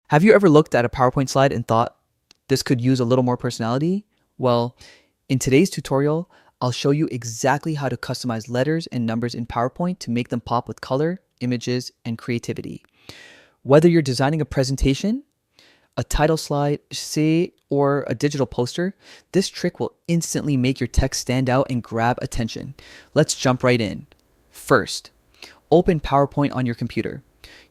Have you ever looked at a PowerPoint slide and thought, this could use a little more personality? Well, in today's tutorial, I'll show you exactly how to customize letters and numbers in PowerPoint to make them pop with color, images, and creativity. Whether you're designing a presentation, a title slide, say, or a digital poster, this trick will instantly make your text stand out and grab attention. Let's jump right in. First, open PowerPoint on your computer.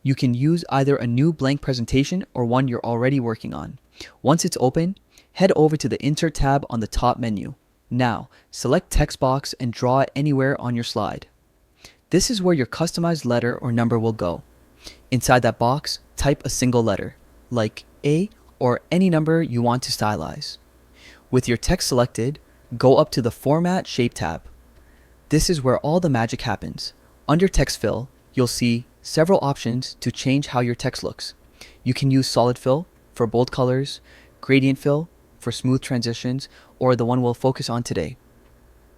You can use either a new blank presentation or one you're already working on. Once it's open, head over to the Insert tab on the top menu. Now, select Text Box and draw it anywhere on your slide. This is where your customized letter or number will go. Inside that box, type a single letter, like A or any number you want to stylize. With your text selected, go up to the Format Shape tab. This is where all the magic happens. Under Text Fill, you'll see several options to change how your text looks. You can use Solid Fill for bold colors, Gradient Fill for smooth transitions, or the one we'll focus on today,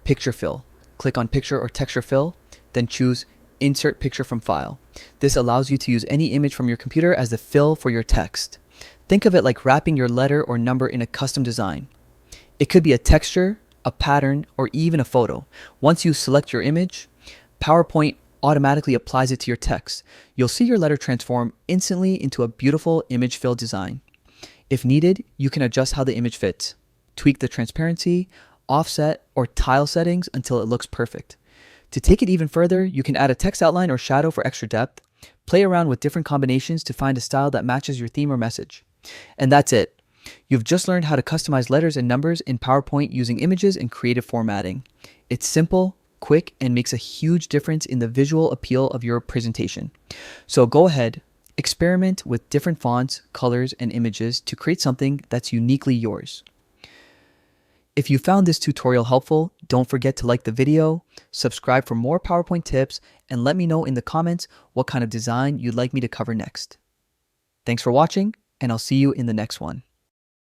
Picture Fill. Click on Picture or Texture Fill, then choose Insert Picture from File. This allows you to use any image from your computer as the fill for your text. Think of it like wrapping your letter or number in a custom design. It could be a texture, a pattern, or even a photo. Once you select your image, PowerPoint automatically applies it to your text. You'll see your letter transform instantly into a beautiful image-filled design. If needed, you can adjust how the image fits. Tweak the transparency, offset, or tile settings until it looks perfect. To take it even further, you can add a text outline or shadow for extra depth. Play around with different combinations to find a style that matches your theme or message. And that's it. You've just learned how to customize letters and numbers in PowerPoint using images and creative formatting. It's simple, quick, and makes a huge difference in the visual appeal of your presentation. So go ahead, experiment with different fonts, colors, and images to create something that's uniquely yours. If you found this tutorial helpful, don't forget to like the video, subscribe for more PowerPoint tips, and let me know in the comments what kind of design you'd like me to cover next. Thanks for watching, and I'll see you in the next one.